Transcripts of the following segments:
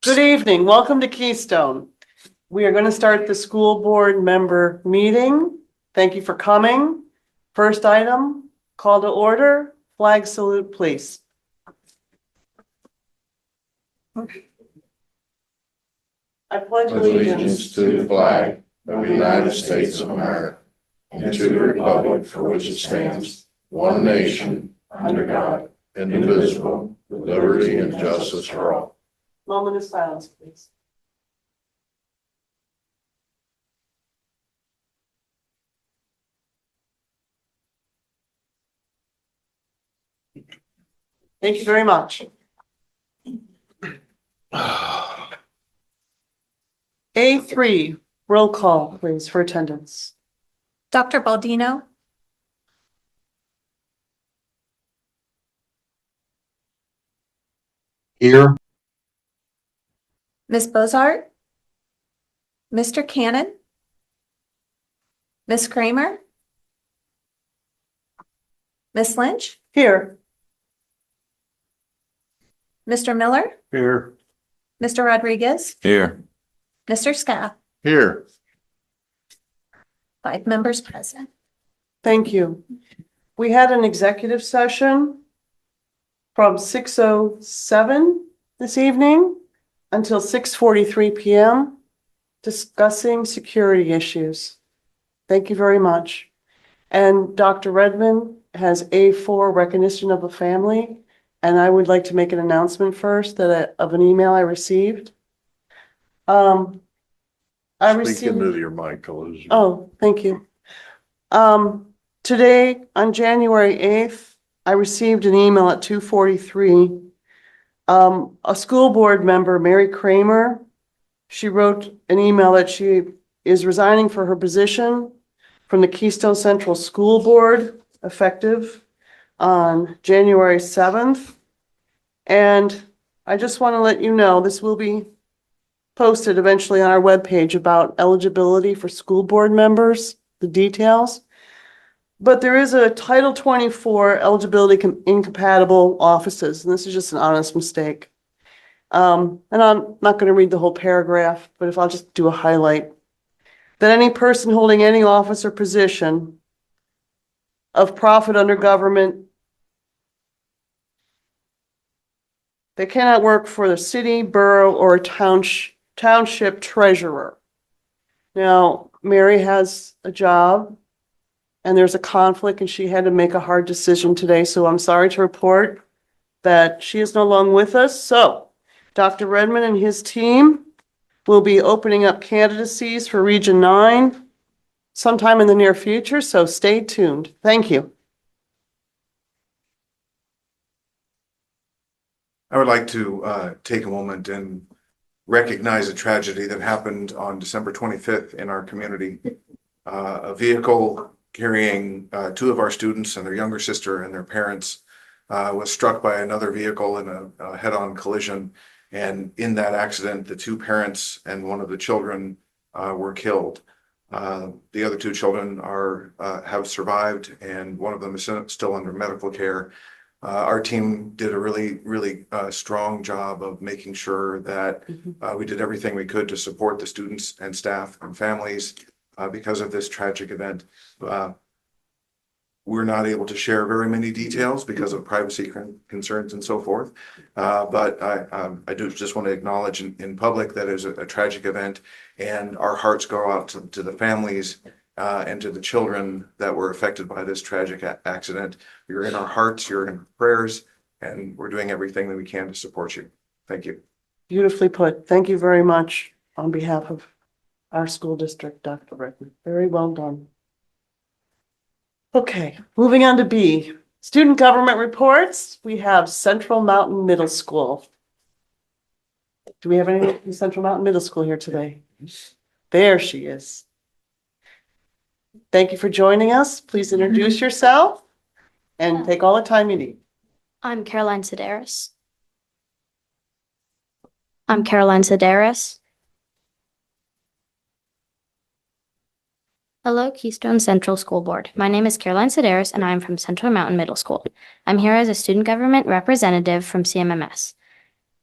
Good evening. Welcome to Keystone. We are going to start the school board member meeting. Thank you for coming. First item, call to order, flag salute, please. I pledge Allegiance to the flag of the United States of America and to the republic for which it stands, one nation, under God, indivisible, with liberty and justice for all. Moment of silence, please. Thank you very much. A3, roll call, please, for attendance. Dr. Baldino, Here. Ms. Bozart, Mr. Cannon, Ms. Kramer, Ms. Lynch, Here. Mr. Miller, Here. Mr. Rodriguez, Here. Mr. Scott, Here. 5 members present. Thank you. We had an executive session from 6:07 this evening until 6:43 p.m. discussing security issues. Thank you very much. And Dr. Redmond has A4 recognition of a family. And I would like to make an announcement first of an email I received. Speak into your mic, Elizabeth. Oh, thank you. Today, on January 8th, I received an email at 2:43. A school board member, Mary Kramer, she wrote an email that she is resigning for her position from the Keystone Central School Board, effective on January 7th. And I just want to let you know, this will be posted eventually on our webpage about eligibility for school board members, the details. But there is a Title 24 eligibility incompatible offices, and this is just an honest mistake. And I'm not going to read the whole paragraph, but if I'll just do a highlight. That any person holding any office or position of profit under government, they cannot work for the city, borough, or township treasurer. Now, Mary has a job and there's a conflict and she had to make a hard decision today. So I'm sorry to report that she is no longer with us. So Dr. Redmond and his team will be opening up candidacies for Region 9 sometime in the near future. So stay tuned. Thank you. I would like to take a moment and recognize a tragedy that happened on December 25th in our community. A vehicle carrying 2 of our students and their younger sister and their parents was struck by another vehicle in a head-on collision. And in that accident, the 2 parents and one of the children were killed. The other 2 children have survived, and one of them is still under medical care. Our team did a really strong job of making sure that we did everything we could to support the students and staff and families because of this tragic event. We're not able to share very many details because of privacy concerns and so forth. But I do just want to acknowledge in public that it was a tragic event, and our hearts go out to the families and to the children that were affected by this tragic accident. You're in our hearts, you're in our prayers, and we're doing everything that we can to support you. Thank you. Beautifully put. Thank you very much on behalf of our school district, Dr. Redmond. Very well done. Okay, moving on to B. Student government reports. We have Central Mountain Middle School. Do we have anyone from Central Mountain Middle School here today? There she is. Thank you for joining us. Please introduce yourself and take all the time you need. I'm Caroline Sedaris. I'm Caroline Sedaris. Hello, Keystone Central School Board. My name is Caroline Sedaris, and I am from Central Mountain Middle School. I'm here as a student government representative from CMMS.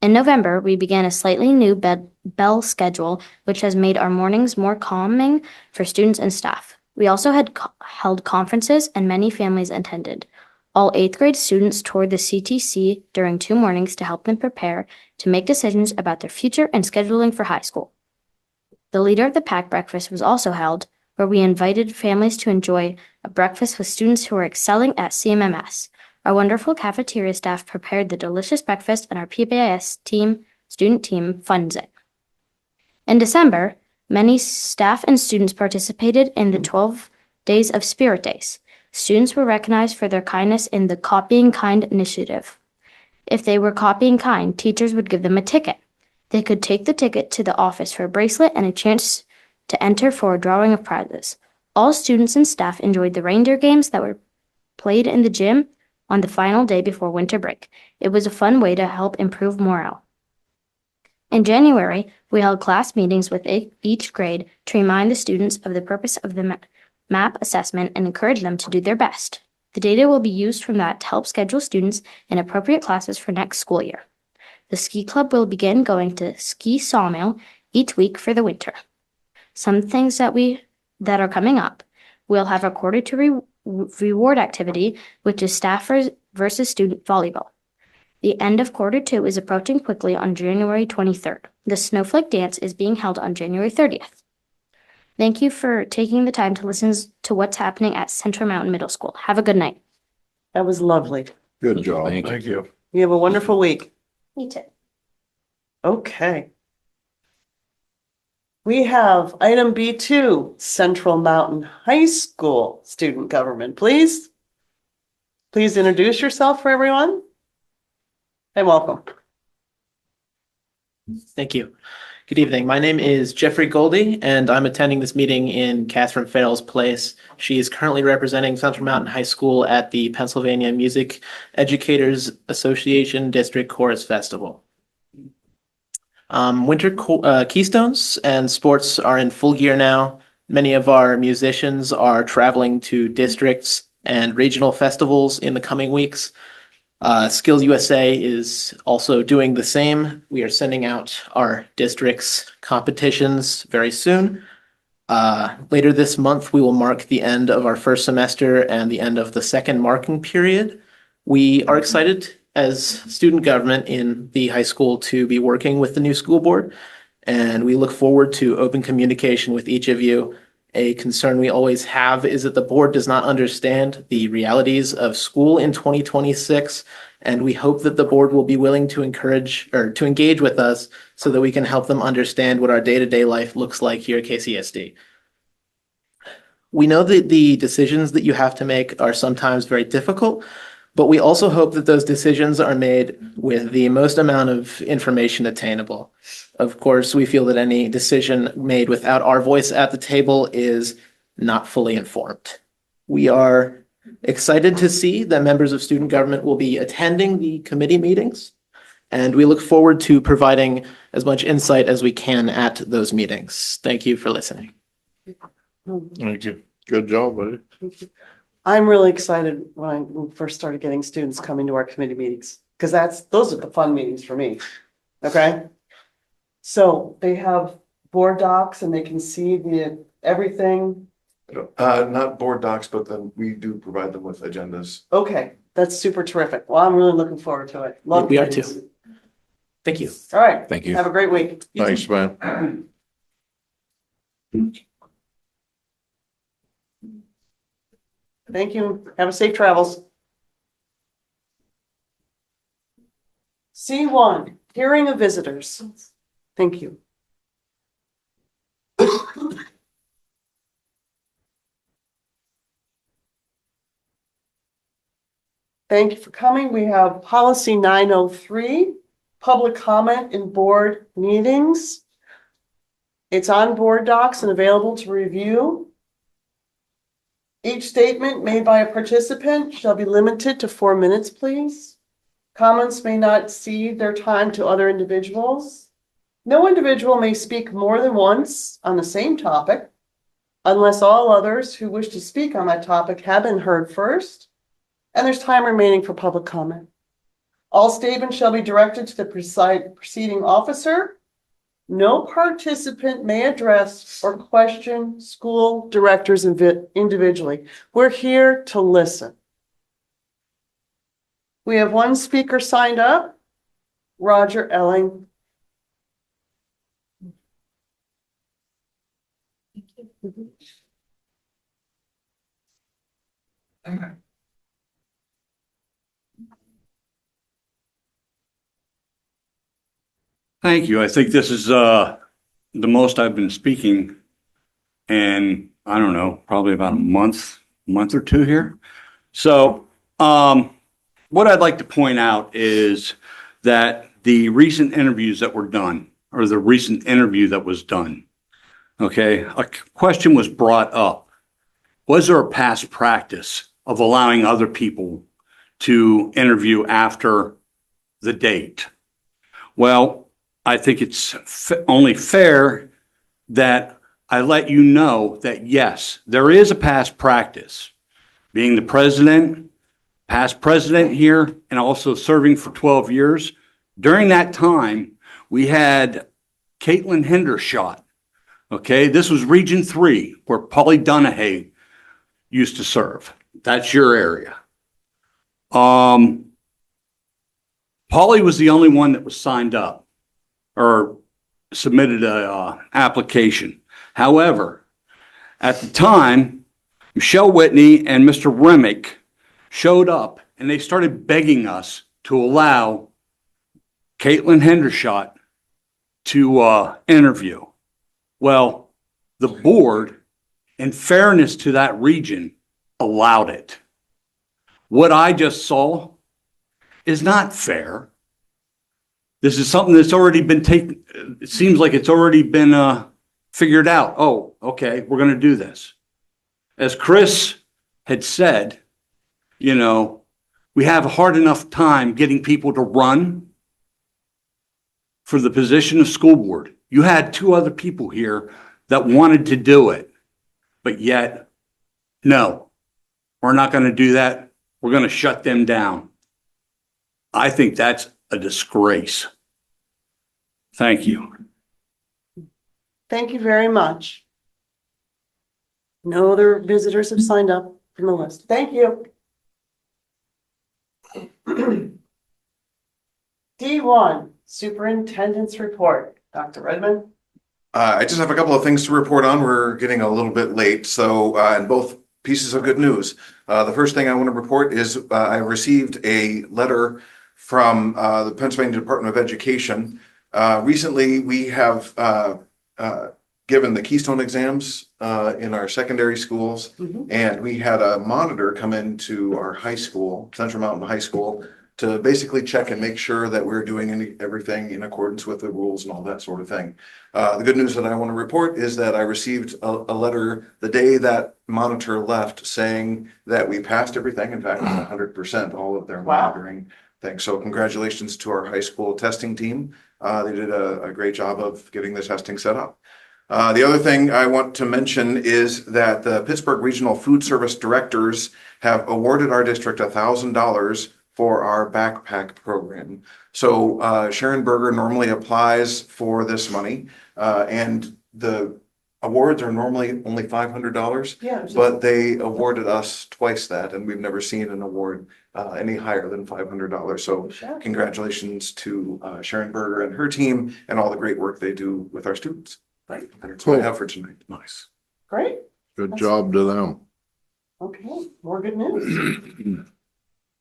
In November, we began a slightly new bell schedule, which has made our mornings more calming for students and staff. We also had held conferences and many families attended. All 8th grade students toured the CTC during 2 mornings to help them prepare to make decisions about their future and scheduling for high school. The Leader of the Pack breakfast was also held, where we invited families to enjoy a breakfast with students who are excelling at CMMS. Our wonderful cafeteria staff prepared the delicious breakfast, and our PBIS student team funds it. In December, many staff and students participated in the 12 Days of Spirit Days. Students were recognized for their kindness in the Copying Kind initiative. If they were copying kind, teachers would give them a ticket. They could take the ticket to the office for a bracelet and a chance to enter for a drawing of prizes. All students and staff enjoyed the reindeer games that were played in the gym on the final day before winter break. It was a fun way to help improve morale. In January, we held class meetings with each grade to remind the students of the purpose of the MAP assessment and encourage them to do their best. The data will be used from that to help schedule students in appropriate classes for next school year. The ski club will begin going to Ski Sawmill each week for the winter. Some things that are coming up. We'll have a quarter to reward activity, which is staff versus student volleyball. The end of quarter 2 is approaching quickly on January 23rd. The Snowflake Dance is being held on January 30th. Thank you for taking the time to listen to what's happening at Central Mountain Middle School. Have a good night. That was lovely. Good job. Thank you. You have a wonderful week. Me too. Okay. We have item B2, Central Mountain High School student government, please. Please introduce yourself for everyone. And welcome. Thank you. Good evening. My name is Jeffrey Goldie, and I'm attending this meeting in Catherine Farrell's place. She is currently representing Central Mountain High School at the Pennsylvania Music Educators Association District Chorus Festival. Winter Keystones and sports are in full gear now. Many of our musicians are traveling to districts and regional festivals in the coming weeks. Skills USA is also doing the same. We are sending out our district's competitions very soon. Later this month, we will mark the end of our first semester and the end of the second marking period. We are excited as student government in the high school to be working with the new school board, and we look forward to open communication with each of you. A concern we always have is that the board does not understand the realities of school in 2026, and we hope that the board will be willing to encourage or to engage with us so that we can help them understand what our day-to-day life looks like here at KCSD. We know that the decisions that you have to make are sometimes very difficult, but we also hope that those decisions are made with the most amount of information attainable. Of course, we feel that any decision made without our voice at the table is not fully informed. We are excited to see that members of student government will be attending the committee meetings, and we look forward to providing as much insight as we can at those meetings. Thank you for listening. Thank you. Good job, buddy. I'm really excited when we first started getting students coming to our committee meetings, because those are the fun meetings for me. Okay? So they have board docs and they can see everything. Not board docs, but then we do provide them with agendas. Okay, that's super terrific. Well, I'm really looking forward to it. Love We are meetings. too. Thank you. All right. Thank you. Have a great week. Thanks, man. Thank you. Have a safe travels. C1, hearing of visitors. Thank you. Thank you for coming. We have policy 903, public comment in board meetings. It's on board docs and available to review. Each statement made by a participant shall be limited to 4 minutes, please. Comments may not cede their time to other individuals. No individual may speak more than once on the same topic unless all others who wish to speak on that topic have been heard first, and there's time remaining for public comment. All statements shall be directed to the preceding officer. No participant may address or question school directors individually. We're here to listen. We have one speaker signed up, Roger Elling. Thank you. I think this is the most I've been speaking in, I don't know, probably about a month or two here. So what I'd like to point out is that the recent interviews that were done, or the recent interview that was done, okay, a question was brought up. Was there a past practice of allowing other people to interview after the date? Well, I think it's only fair that I let you know that yes, there is a past practice. Being the president, past president here, and also serving for 12 years, during that time, we had Caitlin Hendershot. Okay, this was Region 3, where Polly Donahue used to serve. That's your area. Polly was the only one that was signed up or submitted a application. However, at the time, Michelle Whitney and Mr. Remick showed up and they started begging us to allow Caitlin Hendershot to interview. Well, the board, in fairness to that region, allowed it. What I just saw is not fair. This is something that's already been taken. It seems like it's already been figured out. Oh, okay, we're going to do this. As Chris had said, you know, we have a hard enough time getting people to run for the position of school board. You had two other people here that wanted to do it, but yet, no, we're not going to do that. We're going to shut them down. I think that's a disgrace. Thank you. Thank you very much. No other visitors have signed up from the list. Thank you. D1, Superintendent's Report. Dr. Redmond? I just have a couple of things to report on. We're getting a little bit late, so and both pieces of good news. The first thing I want to report is I received a letter from the Pennsylvania Department of Education. Recently, we have given the Keystone exams in our secondary schools, and we had a monitor come into our high school, Central Mountain High School, to basically check and make sure that we're doing everything in accordance with the rules and all that sort of thing. The good news that I want to report is that I received a letter the day that monitor left saying that we passed everything. In fact, 100% all of their monitoring things. So congratulations to our high school testing team. They did a great job of getting the testing set up. The other thing I want to mention is that the Pittsburgh Regional Food Service Directors have awarded our district $1,000 for our backpack program. So Sharon Berger normally applies for this money, and the awards are normally only $500. Yeah. But they awarded us twice that, and we've never seen an award any higher than $500. So congratulations to Sharon Berger and her team and all the great work they do with our students. Right. That's what I have for tonight. Nice. Great. Good job to them. Okay, more good news.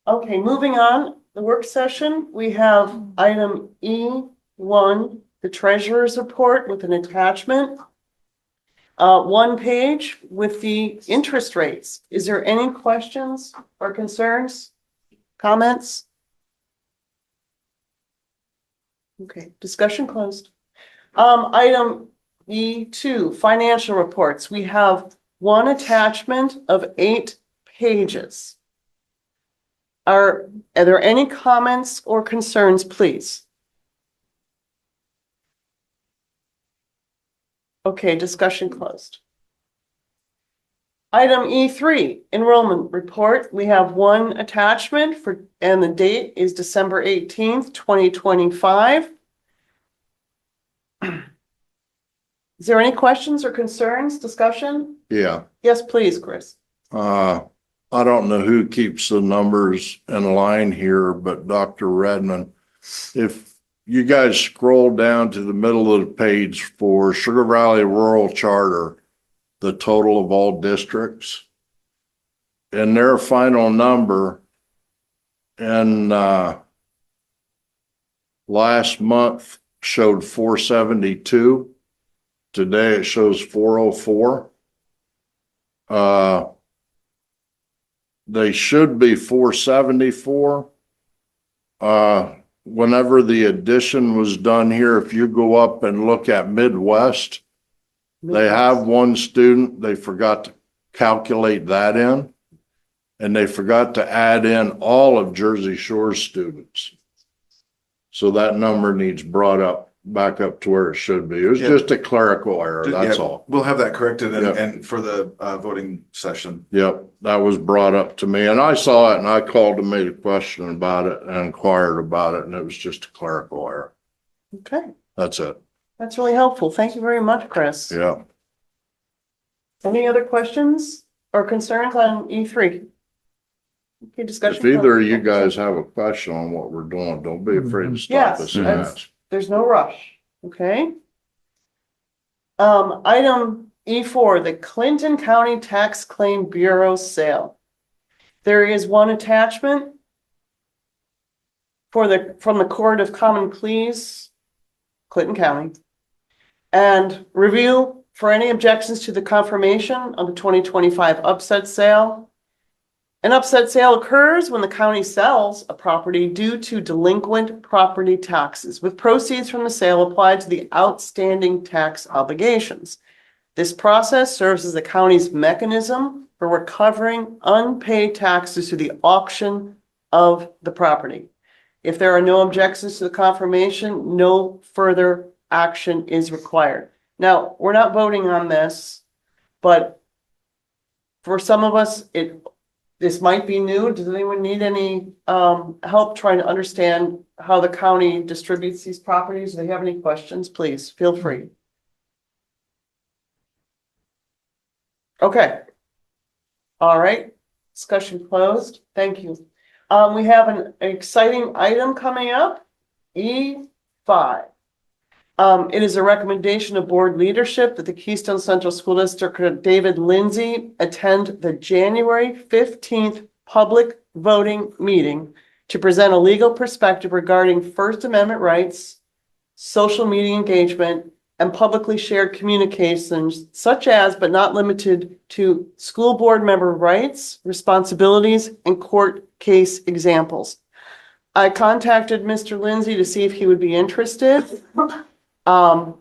Okay, moving on, the work session, we have item E1, the treasurer's report with an attachment. 1 page with the interest rates. Is there any questions or concerns? Comments? Okay, discussion closed. Item E2, financial reports. We have one attachment of 8 pages. Are there any comments or concerns, please? Okay, discussion closed. Item E3, enrollment report. We have one attachment and the date is December 18th, 2025. Is there any questions or concerns, discussion? Yeah, Yes, please, Chris. I don't know who keeps the numbers in line here, but Dr. Redmond, if you guys scroll down to the middle of the page for Sugar Valley Rural Charter, the total of all districts, and their final number in last month showed 472. Today it shows 404. They should be 474. Whenever the addition was done here, if you go up and look at Midwest, they have one student, they forgot to calculate that in. And they forgot to add in all of Jersey Shore's students. So that number needs brought up, back up to where it should be. It was Yeah. just a clerical error, that's Yeah, all. We'll have that corrected Yeah. and for the voting session. Yep, that was brought up to me, and I saw it and I called and made a question about it and inquired about it, and it was just a clerical error. Okay, That's it. that's really helpful. Thank you very much, Chris. Yeah. Any other questions or concerns on E3? Okay, discussion. If either of you guys have a question on what we're doing, don't be afraid to stop Yes, us and that's- ask. There's no rush, okay? Item E4, the Clinton County Tax Claim Bureau sale. There is one attachment from the Court of Common Pleas, Clinton County, and review for any objections to the confirmation of the 2025 upset sale. An upset sale occurs when the county sells a property due to delinquent property taxes, with proceeds from the sale applied to the outstanding tax obligations. This process serves as the county's mechanism for recovering unpaid taxes through the auction of the property. If there are no objections to the confirmation, no further action is required. Now, we're not voting on this, but for some of us, this might be new. Does anyone need any help trying to understand how the county distributes these properties? Do they have any questions? Please feel free. Okay. All right. Discussion closed. Thank you. We have an exciting item coming up, E5. It is a recommendation of board leadership that the Keystone Central School District David Lindsay attend the January 15th public voting meeting to present a legal perspective regarding First Amendment rights, social media engagement, and publicly shared communications such as, but not limited to, school board member rights, responsibilities, and court case examples. I contacted Mr. Lindsay to see if he would be interested. I'm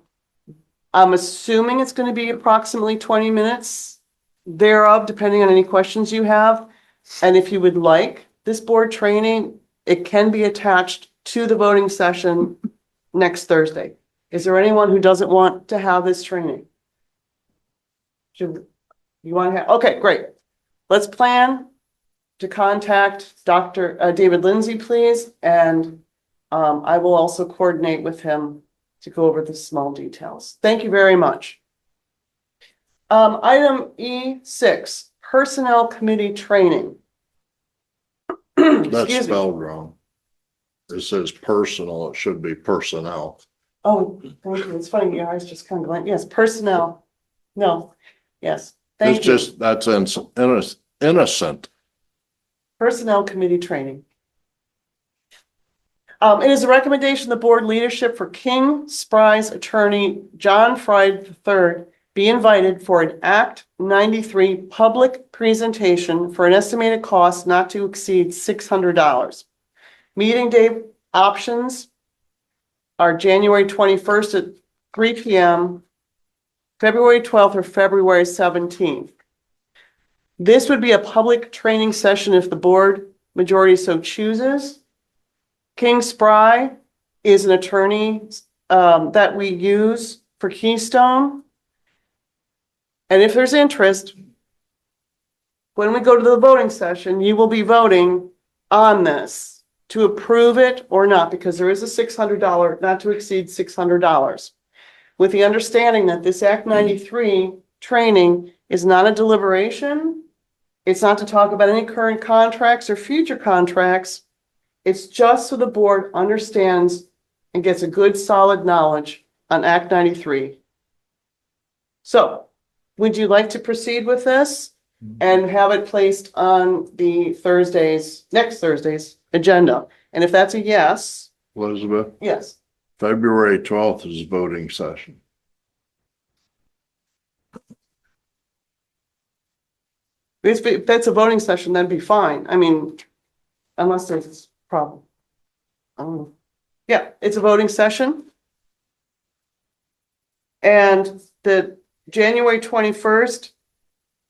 assuming it's going to be approximately 20 minutes thereof, depending on any questions you have. And if you would like this board training, it can be attached to the voting session next Thursday. Is there anyone who doesn't want to have this training? Should you want to have? Okay, great. Let's plan to contact Dr. David Lindsay, please. And I will also coordinate with him to go over the small details. Thank you very much. Item E6, Personnel Committee Training. That's Excuse me. spelled wrong. It says personal, it should be personnel. Oh, thank you. It's funny, your eyes just kind of glint. Yes, personnel. No, yes, It's thank you. just, that's innocent. Personnel Committee Training. It is a recommendation of the board leadership for King Spry's attorney, John Fried III, be invited for an Act 93 public presentation for an estimated cost not to exceed $600. Meeting day options are January 21st at 3 p.m., February 12th or February 17th. This would be a public training session if the board majority so chooses. King Spry is an attorney that we use for Keystone. And if there's interest, when we go to the voting session, you will be voting on this to approve it or not, because there is a $600, not to exceed $600. With the understanding that this Act 93 training is not a deliberation. It's not to talk about any current contracts or future contracts. It's just so the board understands and gets a good solid knowledge on Act 93. So, would you like to proceed with this and have it placed on the next Thursday's agenda? And if that's a yes, Elizabeth, yes. February 12th is voting session. If that's a voting session, that'd be fine. I mean, unless there's a problem. Yeah, it's a voting session. And the January 21st,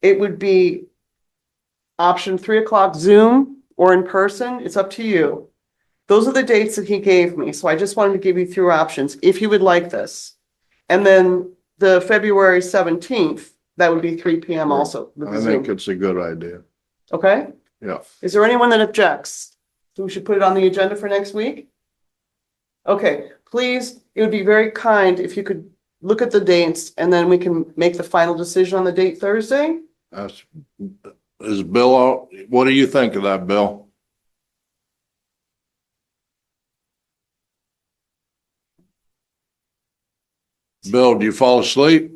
it would be option 3:00 Zoom or in person. It's up to you. Those are the dates that he gave me. So I just wanted to give you 3 options if you would like this. And then the February 17th, that would be 3 p.m. also. with the I think Zoom. it's a good idea. Okay? Yeah. Is there anyone that objects? So we should put it on the agenda for next week? Okay, please, it would be very kind if you could look at the dates and then we can make the final decision on the date Thursday. Is Bill out? What do you think of that, Bill? Bill, do you fall asleep?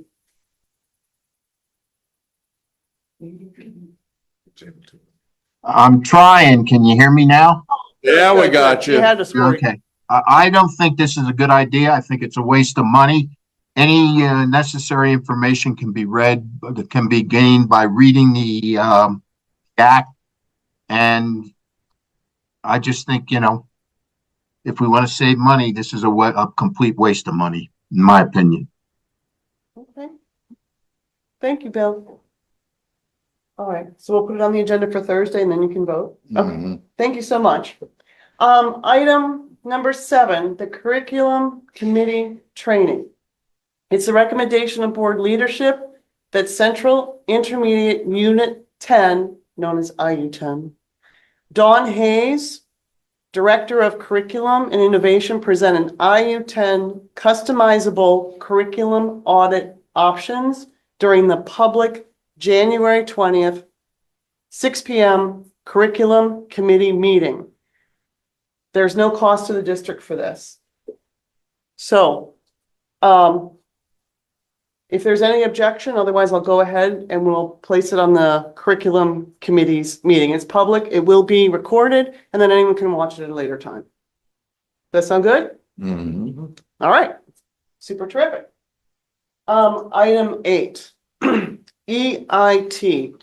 I'm trying. Can you hear me now? Yeah, we got You you. had us worried. Okay. I don't think this is a good idea. I think it's a waste of money. Any necessary information can be gained by reading the act. And I just think, if we want to save money, this is a complete waste of money, in my opinion. Okay. Thank you, Bill. All right, so we'll put it on the agenda for Thursday and then you can vote. Okay, Mhm. thank you so much. Item number 7, the curriculum committee training. It's a recommendation of board leadership that Central Intermediate Unit 10, known as IU10, Dawn Hayes, Director of Curriculum and Innovation, present an IU10 customizable curriculum audit options during the public January 20th, 6 p.m. curriculum committee meeting. There's no cost to the district for this. So, if there's any objection, otherwise I'll go ahead and we'll place it on the curriculum committee's meeting. It's public, it will be recorded, and then anyone can watch it at a later time. That sound good? Mhm. All right, super terrific. Item 8, EIT,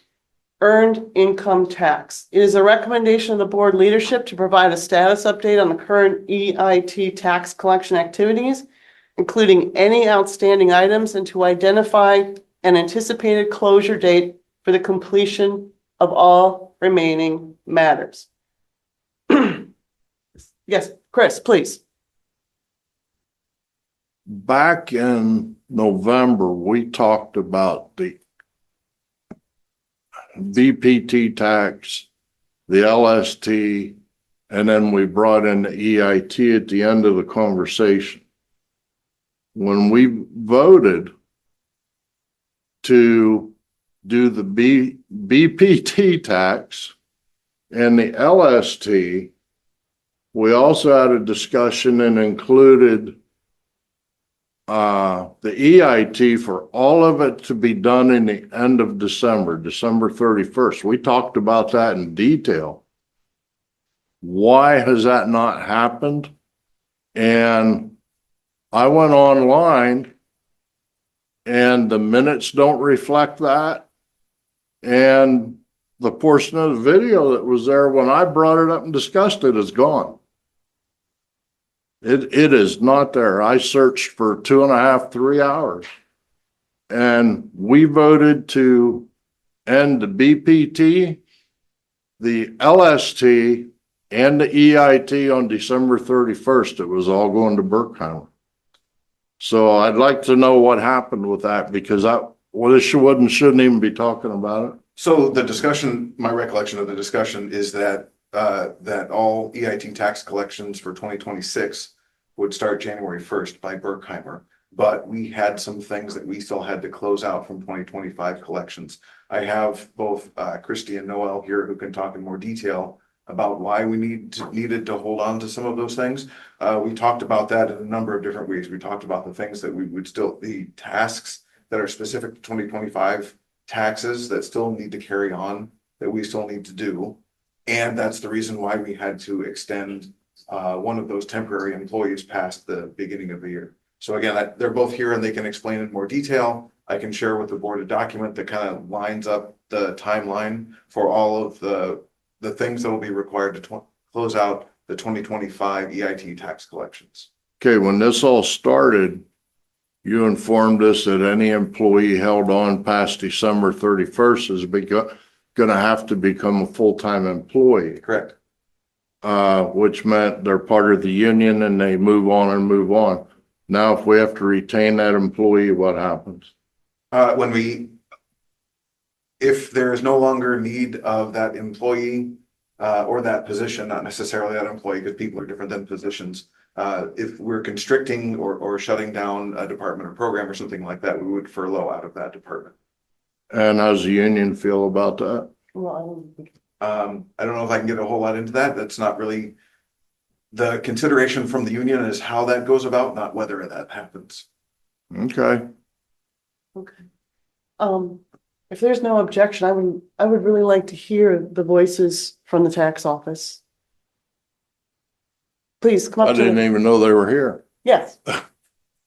Earned Income Tax. It is a recommendation of the board leadership to provide a status update on the current EIT tax collection activities, including any outstanding items, and to identify an anticipated closure date for the completion of all remaining matters. Yes, Chris, please. Back in November, we talked about the BPT tax, the LST, and then we brought in the EIT at the end of the conversation. When we voted to do the BPT tax and the LST, we also had a discussion and included the EIT for all of it to be done in the end of December 31st. We talked about that in detail. Why has that not happened? And I went online and the minutes don't reflect that. And the portion of the video that was there when I brought it up and discussed it is gone. It is not there. I searched for 2.5, 3 hours. And we voted to end the BPT, the LST, and the EIT on December 31st. It was all going to Berkheimer. So I'd like to know what happened with that, because this shouldn't even be talking about it. So the discussion, my recollection of the discussion is that, that all EIT tax collections for 2026 would start January 1st by Berkheimer. But we had some things that we still had to close out from 2025 collections. I have both Christy and Noel here who can talk in more detail about why we needed to hold on to some of those things. We talked about that in a number of different ways. We talked about the things that we would still, the tasks that are specific to 2025 taxes that still need to carry on, that we still need to do. And that's the reason why we had to extend one of those temporary employees past the beginning of the year. So again, they're both here and they can explain in more detail. I can share with the board a document that kind of lines up the timeline for all of the things that will be required to close out the 2025 EIT tax collections. Okay, when this all started, you informed us that any employee held on past December 31st is gonna have to become a full-time employee, Correct. which meant they're part of the union and they move on and move on. Now, if we have to retain that employee, what happens? If there is no longer need of that employee or that position, not necessarily that employee, because people are different than positions. If we're constricting or shutting down a department or program or something like that, we would furlough out of that department. And how's the union feel about that? Well, I don't know if I can get a whole lot into that. That's not really the consideration from the union is how that goes about, not whether that happens. Okay, okay. If there's no objection, I would really like to hear the voices from the tax office. Please come I up to didn't the, even know they were here. yes.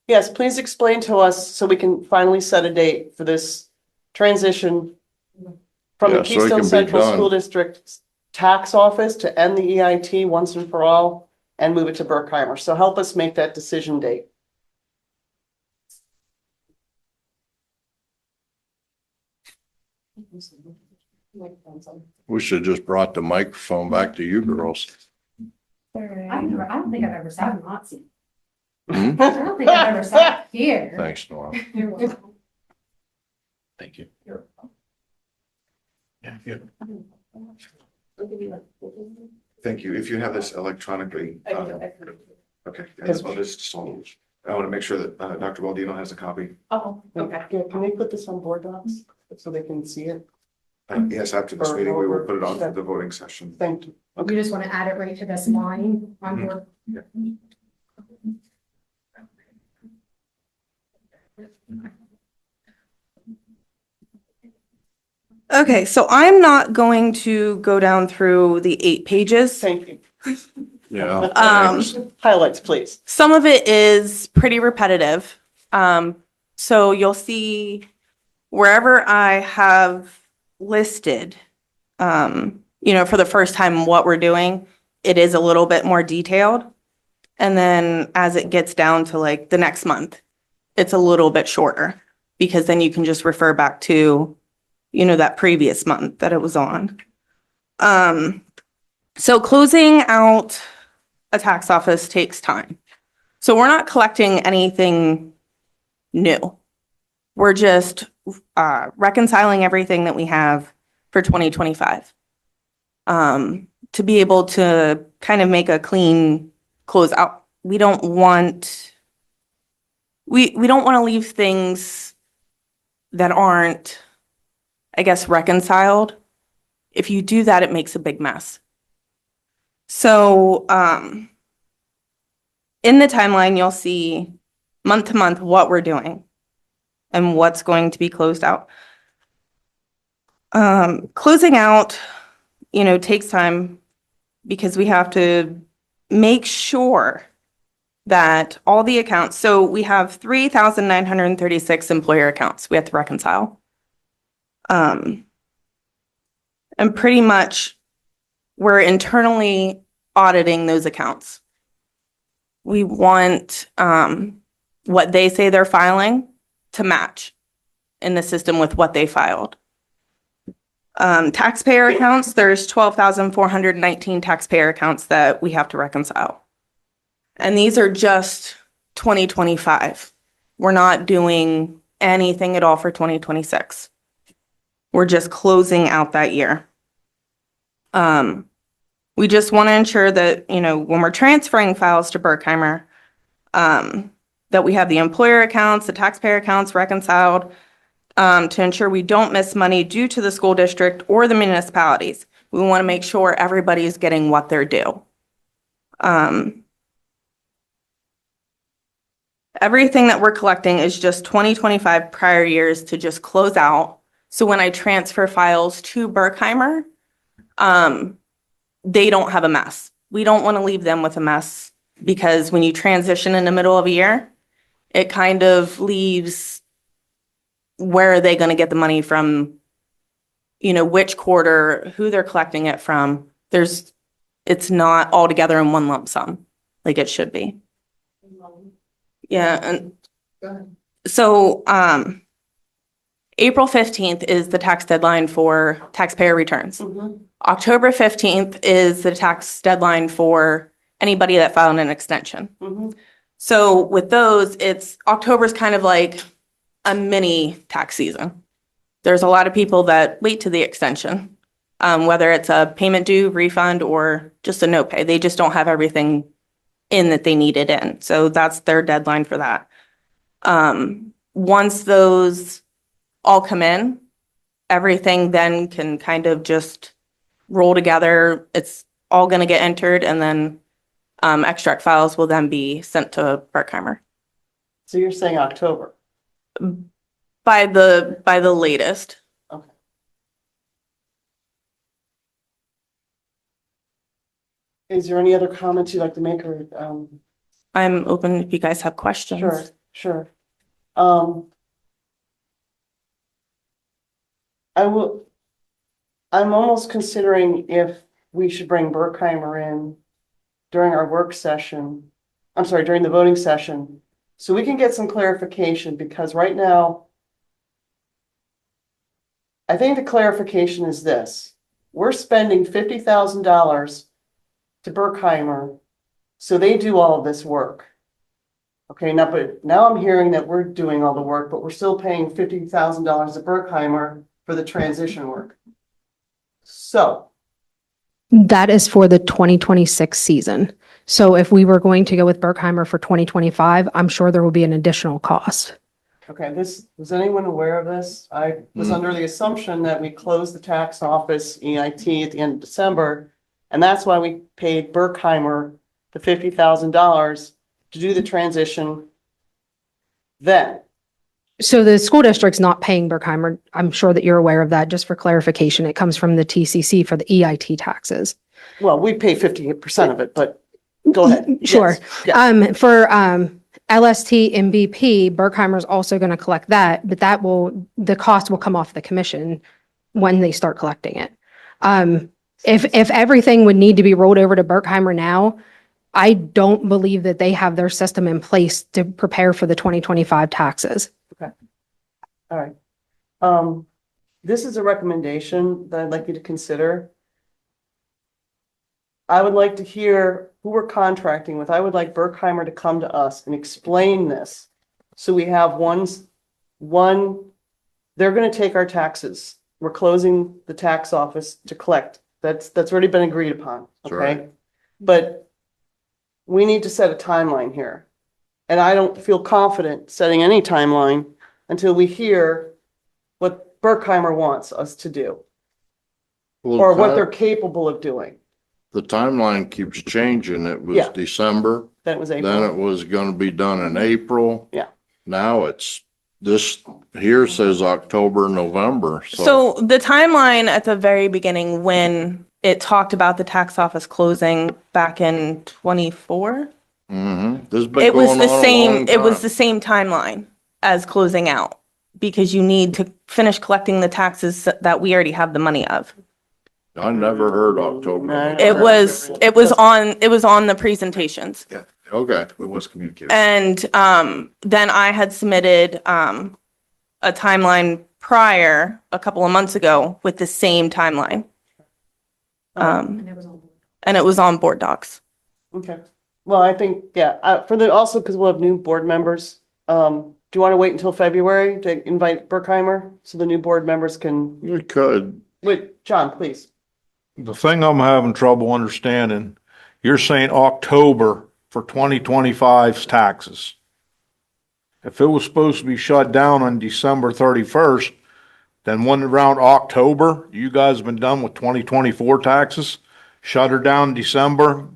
Yes, please explain to us so we can finally set a date for this transition from the Yeah, so it Keystone can be Central done. School District tax office to end the EIT once and for all and move it to Berkheimer. So help us make that decision date. We should just brought the microphone back to you girls. I don't think I've ever sat in the hot seat. Hmm? I don't think I've ever sat here. Thanks, Norm. You're welcome. Thank you. Thank you. If you have this electronically, okay. I want to make sure that Dr. Baldino has a copy. Oh, okay. Yeah, can they put this on board docs so they can see it? Yes, after this Or meeting, we will over- put it on for the voting session. Thank you. You just want to add it right to this line on your. Okay, so I'm not going to go down through the 8 pages. Thank you. Yeah. thanks. Highlights, please. Some of it is pretty repetitive. So you'll see wherever I have listed, for the first time what we're doing, it is a little bit more detailed. And then as it gets down to like the next month, it's a little bit shorter because then you can just refer back to, that previous month that it was on. So closing out a tax office takes time. So we're not collecting anything new. We're just reconciling everything that we have for 2025 to be able to kind of make a clean closeout. We don't want to leave things that aren't, I guess, reconciled. If you do that, it makes a big mess. So in the timeline, you'll see month to month what we're doing and what's going to be closed out. Closing out, takes time because we have to make sure that all the accounts, so we have 3,936 employer accounts we have to reconcile. And pretty much we're internally auditing those accounts. We want what they say they're filing to match in the system with what they filed. Taxpayer accounts, there's 12,419 taxpayer accounts that we have to reconcile. And these are just 2025. We're not doing anything at all for 2026. We're just closing out that year. We just want to ensure that, when we're transferring files to Berkheimer, that we have the employer accounts, the taxpayer accounts reconciled, to ensure we don't miss money due to the school district or the municipalities. We want to make sure everybody's getting what they're due. Everything that we're collecting is just 2025 prior years to just close out. So when I transfer files to Berkheimer, they don't have a mess. We don't want to leave them with a mess, because when you transition in the middle of a year, it kind of leaves, where are they going to get the money from? Which quarter, who they're collecting it from. It's not all together in one lump sum like it should be. Yeah, and so April 15th is the tax deadline for taxpayer returns. October 15th is the tax deadline for anybody that filed an extension. So with those, October's kind of like a mini tax season. There's a lot of people that wait to the extension, whether it's a payment due, refund, or just a no pay. They just don't have everything in that they needed in. So that's their deadline for that. Once those all come in, everything then can kind of just roll together. It's all going to get entered, and then extract files will then be sent to Berkheimer. So you're saying October? By the latest. Okay. Is there any other comments you'd like to make, or, I'm open if you guys have questions. Sure. I'm almost considering if we should bring Berkheimer in during our work session. I'm sorry, during the voting session, so we can get some clarification, because right now, I think the clarification is this: we're spending $50,000 to Berkheimer, so they do all of this work. Okay, now I'm hearing that we're doing all the work, but we're still paying $50,000 to Berkheimer for the transition work. So, That is for the 2026 season. So if we were going to go with Berkheimer for 2025, I'm sure there will be an additional cost. okay, was anyone aware of this? I was under the assumption that we closed the tax office EIT at the end of December, and that's why we paid Berkheimer the $50,000 to do the transition then. So the school district's not paying Berkheimer. I'm sure that you're aware of that. Just for clarification, it comes from the TCC for the EIT taxes. Well, we pay 50% of it, but go ahead. Sure. Yes. For LST and BP, Berkheimer's also going to collect that, but the cost will come off the commission when they start collecting it. If everything would need to be rolled over to Berkheimer now, I don't believe that they have their system in place to prepare for the 2025 taxes. All right. This is a recommendation that I'd like you to consider. I would like to hear who we're contracting with. I would like Berkheimer to come to us and explain this. So we have one, they're going to take our taxes. We're closing the tax office to collect. That's already been agreed upon. That's Okay. right. But we need to set a timeline here. And I don't feel confident setting any timeline until we hear what Berkheimer wants us to do, or what they're capable of doing. The timeline keeps changing. It was Yeah. December, That was then April. it was gonna be done in April. Yeah. Now this here says October, November, So the timeline at the very beginning, when it talked about the tax office closing back in 24, This has been it was going the on a same, long it was time. the same timeline as closing out, because you need to finish collecting the taxes that we already have the money of. I never heard October. No. It was on the presentations. Okay. It was communicated. And then I had submitted a timeline prior, a couple of months ago, with the same timeline. And it was on board docs. Okay. Well, I think, yeah, also because we'll have new board members, Do you want to wait until February to invite Berkheimer so the new board members can, We could. wait, John, please. The thing I'm having trouble understanding, you're saying October for 2025's taxes. If it was supposed to be shut down on December 31st, then when around October, you guys have been done with 2024 taxes? Shut her down in December,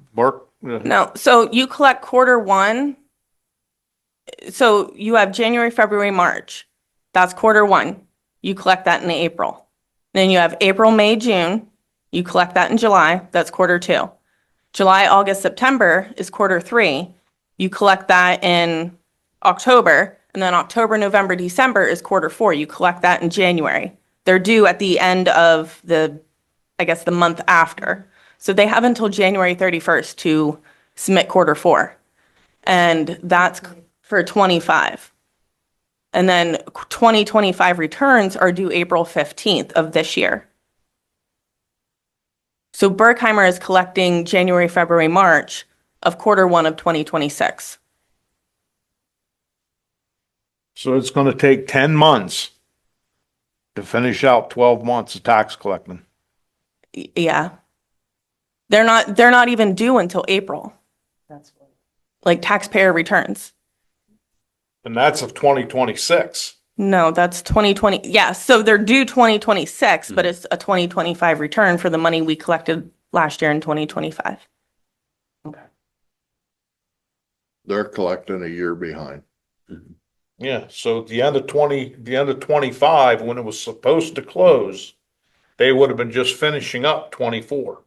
No, so you collect quarter one. So you have January, February, March. That's quarter one. You collect that in April. Then you have April, May, June. You collect that in July. That's quarter two. July, August, September is quarter three. You collect that in October. And then October, November, December is quarter four. You collect that in January. They're due at the end of the month after. So they have until January 31st to submit quarter four. And that's for 25. And then 2025 returns are due April 15th of this year. So Berkheimer is collecting January, February, March of quarter one of 2026. so it's gonna take 10 months to finish out 12 months of tax collecting. Yeah. They're not even due until April, That's what. like taxpayer returns. And that's of 2026. No, that's 2020. Yeah, so they're due 2026, but it's a 2025 return for the money we collected last year in 2025. They're collecting a year behind. Yeah, so at the end of 25, when it was supposed to close, they would have been just finishing up 24.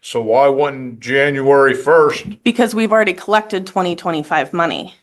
So why wouldn't January 1st? Because we've already collected 2025 money.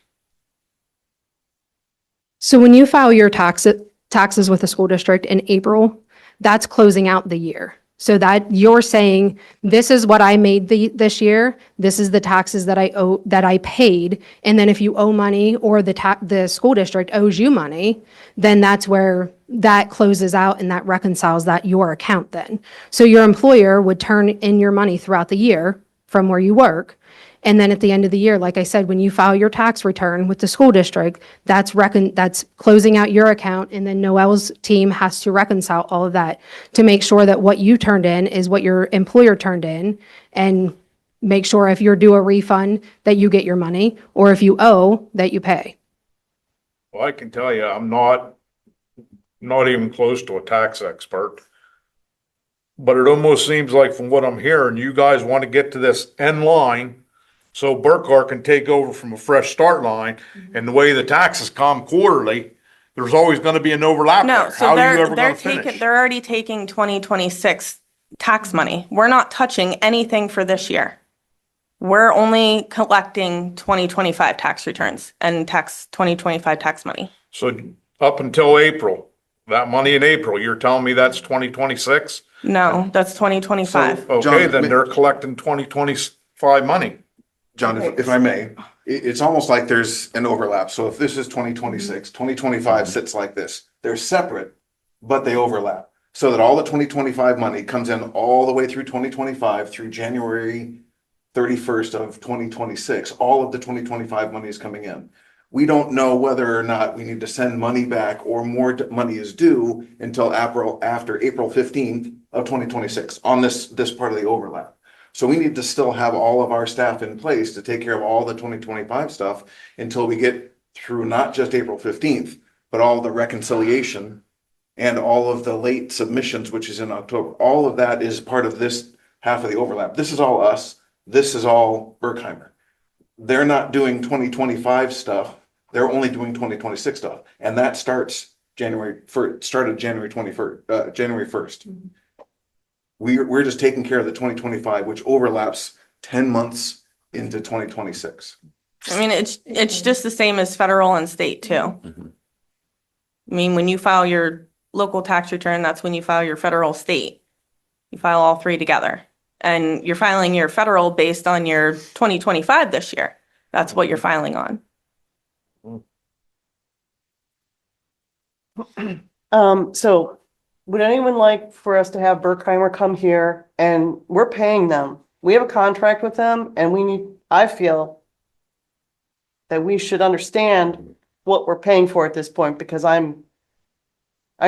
So when you file your taxes with the school district in April, that's closing out the year. So that you're saying, this is what I made this year. This is the taxes that I owe, that I paid. And then if you owe money or the school district owes you money, then that's where that closes out and that reconciles that your account then. So your employer would turn in your money throughout the year from where you work. And then at the end of the year, like I said, when you file your tax return with the school district, that's closing out your account. And then Noel's team has to reconcile all of that to make sure that what you turned in is what your employer turned in, and make sure if you're due a refund that you get your money, or if you owe that you pay. Well, I can tell you, I'm not even close to a tax expert. But it almost seems like from what I'm hearing, you guys want to get to this end line so Burkhart can take over from a fresh start line. And the way the taxes come quarterly, there's always going to be an overlap No, there. so How are you ever they're going to finish? they're already taking 2026 tax money. We're not touching anything for this year. We're only collecting 2025 tax returns and 2025 tax money. So up until April, that money in April, you're telling me that's 2026? No, that's 2025. So, Okay, John, then they're collecting 2025 money. John, if I may, it's almost like there's an overlap. So if this is 2026, 2025 sits like this. They're separate, but they overlap. So that all the 2025 money comes in all the way through 2025 through January 31st of 2026. All of the 2025 money is coming in. We don't know whether or not we need to send money back or more money is due until after April 15th of 2026 on this part of the overlap. So we need to still have all of our staff in place to take care of all the 2025 stuff until we get through not just April 15th, but all the reconciliation and all of the late submissions, which is in October. All of that is part of this half of the overlap. This is all us. This is all Berkheimer. They're not doing 2025 stuff. They're only doing 2026 stuff. And that started January 1st. We're just taking care of the 2025, which overlaps 10 months into 2026. I mean, it's just the same as federal and state too. I mean, when you file your local tax return, that's when you file your federal state. You file all three together. And you're filing your federal based on your 2025 this year. That's what you're filing on. So would anyone like for us to have Berkheimer come here, and we're paying them? We have a contract with them, and I feel that we should understand what we're paying for at this point, because I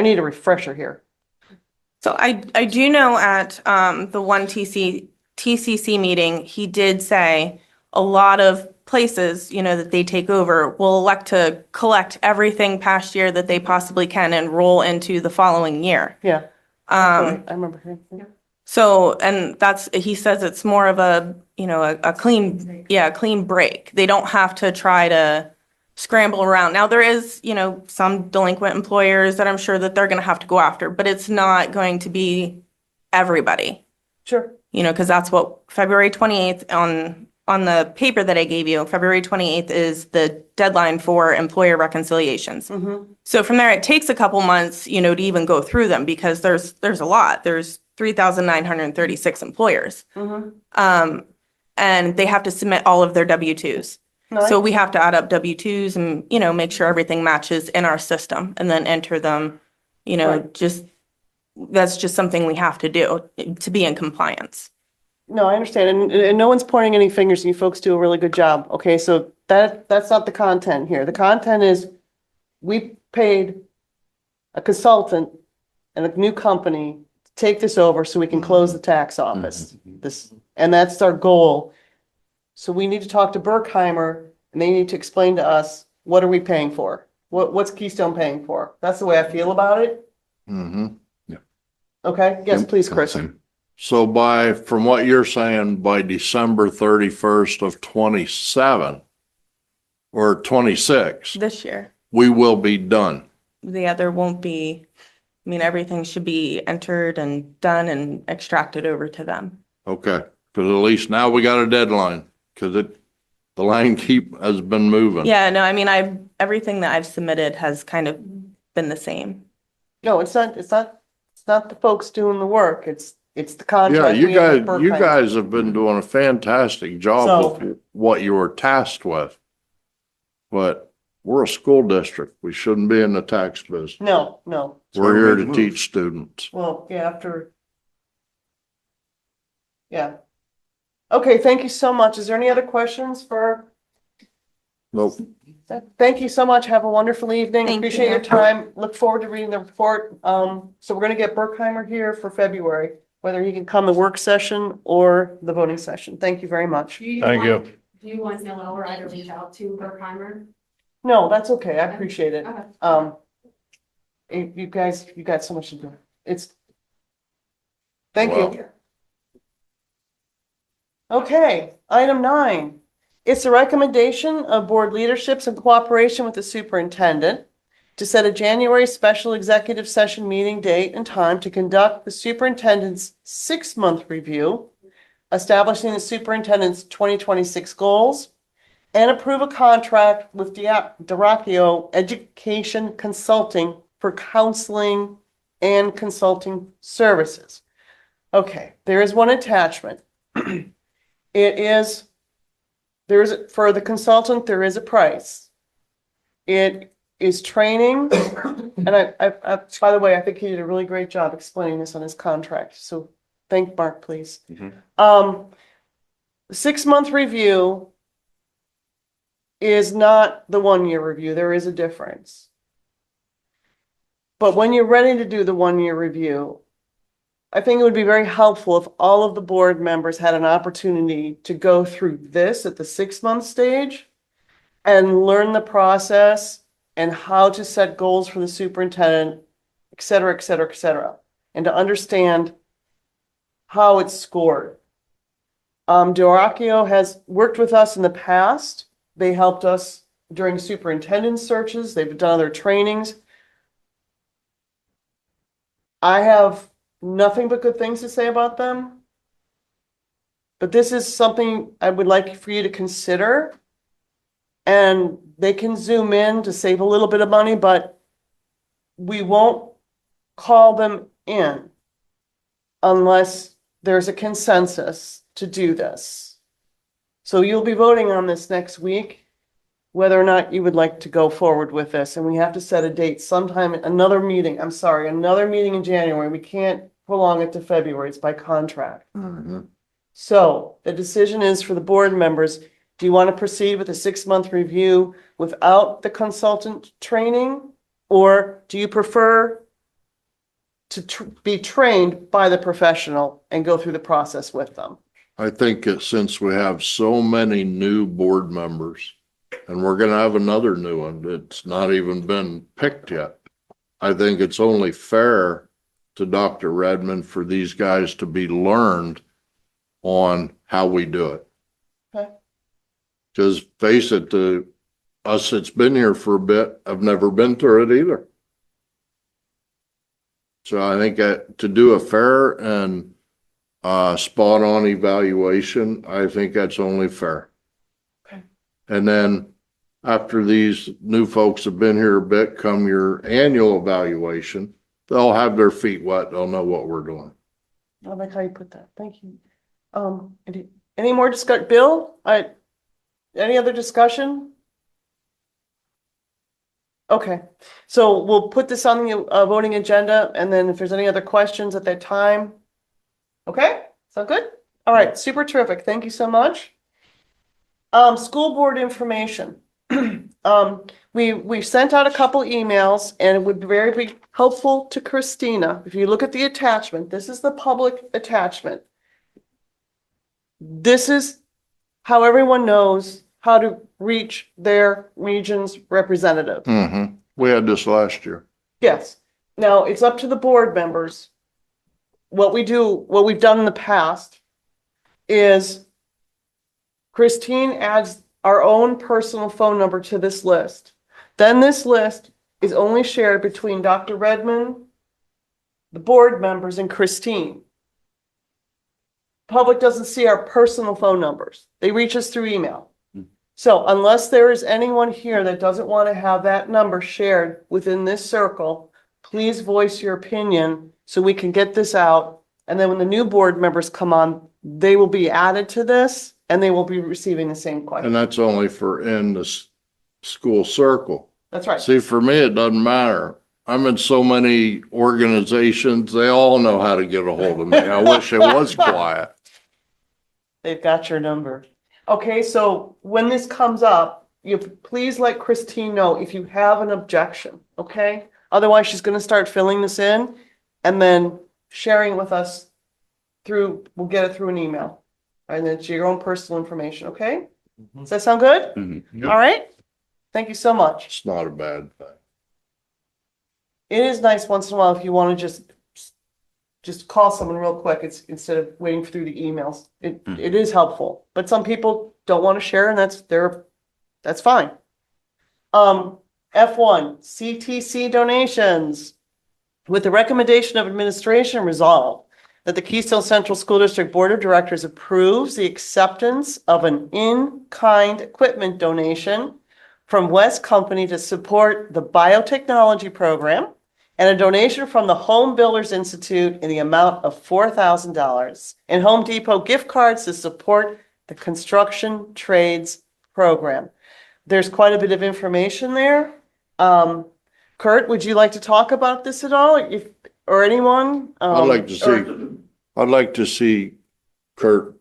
need a refresher here. So I do know at the one TCC meeting, he did say a lot of places, you know, that they take over will elect to collect everything past year that they possibly can and roll into the following year. Yeah. I remember hearing. So, and he says it's more of a, you know, a clean, clean break. They don't have to try to scramble around. Now, there is, you know, some delinquent employers that I'm sure that they're going to have to go after, but it's not going to be everybody, Sure. you know, because that's what February 28th on the paper that I gave you, February 28th is the deadline for employer reconciliations. Mm-hmm. So from there, it takes a couple months, you know, to even go through them because there's a lot. There's 3,936 employers. Mm-hmm. And they have to submit all of their W-2s. Nice. So we have to add up W-2s and, you know, make sure everything matches in our system and then enter them, you know, Right. that's just something we have to do to be in compliance. No, I understand. And no one's pointing any fingers. You folks do a really good job. Okay, so that's not the content here. The content is we paid a consultant and a new company to take this over so we can close the tax office. And that's our goal. So we need to talk to Berkheimer and they need to explain to us, what are we paying for? What's Keystone paying for? That's the way I feel about it. Mm-hmm. Okay, yes, please, Chris. So from what you're saying, by December 31st of 27 or 26, This year, we will be done. the other won't be, I mean, everything should be entered and done and extracted over to them. Okay, because at least now we got a deadline, because the line has been moving. Yeah, no, I mean, everything that I've submitted has kind of been the same. No, it's not the folks doing the work. It's the Yeah, contract. you we have guys, with you Berkheimer. guys have been doing a fantastic job So- with what you were tasked with. But we're a school district. We shouldn't be in the tax business. No. We're here to teach students. Well, yeah, yeah. Okay, thank you so much. Is there any other questions for? Nope. Thank you so much. Have a wonderful evening. Thank Appreciate you. your time. Look forward to reading the report. So we're gonna get Berkheimer here for February, whether he can come the work session or the voting session. Thank you very much. Thank you. Do you want Noel or I to reach out to Berkheimer? No, that's okay. I appreciate it. Okay. You guys, you got so much to do. Thank Wow. you. Okay, item 9. It's the recommendation of board leaderships in cooperation with the superintendent to set a January special executive session meeting date and time to conduct the superintendent's 6-month review, establishing the superintendent's 2026 goals, and approve a contract with Dyracuse Education Consulting for counseling and consulting services. Okay, there is one attachment. For the consultant, there is a price. It is training, and I, by the way, I think he did a really great job explaining this on his contract, so thank Mark, please. Mhm. 6-month review is not the 1-year review. There is a difference. But when you're ready to do the 1-year review, I think it would be very helpful if all of the board members had an opportunity to go through this at the 6-month stage and learn the process and how to set goals for the superintendent, et cetera, et cetera, et cetera, and to understand how it's scored. Dyracuse has worked with us in the past. They helped us during superintendent searches. They've done other trainings. I have nothing but good things to say about them. But this is something I would like for you to consider. And they can zoom in to save a little bit of money, but we won't call them in unless there's a consensus to do this. So you'll be voting on this next week, whether or not you would like to go forward with this. And we have to set a date sometime, another meeting in January. We can't prolong it to February. It's by contract. So the decision is for the board members Do you want to proceed with a 6-month review without the consultant training? Or do you prefer to be trained by the professional and go through the process with them? I think that since we have so many new board members, and we're gonna have another new one that's not even been picked yet, I think it's only fair to Dr. Redmond for these guys to be learned on how we do it. Okay. Because face it, us that's been here for a bit, I've never been through it either. So I think that to do a fair and spot on evaluation, I think that's only fair. Okay. And then after these new folks have been here a bit, come your annual evaluation, they'll have their feet wet. They'll know what we're doing. I like how you put that. Thank you. Any more discuss, Bill? Any other discussion? Okay, so we'll put this on the voting agenda, and then if there's any other questions at that time. Okay, sound good? All right, super terrific. Thank you so much. School board information. We sent out a couple emails, and it would be very helpful to Christina. If you look at the attachment, this is the public attachment. This is how everyone knows how to reach their region's representative. Mm-hmm. We had this last year. Yes. Now, it's up to the board members. What we've done in the past is Christine adds our own personal phone number to this list. Then this list is only shared between Dr. Redmond, the board members, and Christine. Public doesn't see our personal phone numbers. They reach us through email. So unless there is anyone here that doesn't want to have that number shared within this circle, please voice your opinion so we can get this out. And then when the new board members come on, they will be added to this and they will be receiving the same question. And that's only for in the school circle. That's right. See, for me, it doesn't matter. I'm in so many organizations, they all know how to get a hold of me. I wish it was quiet. They've got your number. Okay, so when this comes up, you please let Christine know if you have an objection, okay? Otherwise, she's gonna start filling this in and then sharing with us we'll get it through an email. And it's your own personal information, okay? Does that sound good? Mhm. All right? Thank you so much. It's not a bad thing. It is nice once in a while if you want to just call someone real quick. It's instead of waiting through the emails. It is helpful, but some people don't want to share, and that's fine. F1 CTC donations. With the recommendation of administration resolved that the Keystone Central School District Board of Directors approves the acceptance of an in-kind equipment donation from West Company to support the biotechnology program, and a donation from the Home Builders Institute in the amount of $4,000 and Home Depot gift cards to support the construction trades program. There's quite a bit of information there. Kurt, would you like to talk about this at all, or anyone? I'd like to see Kurt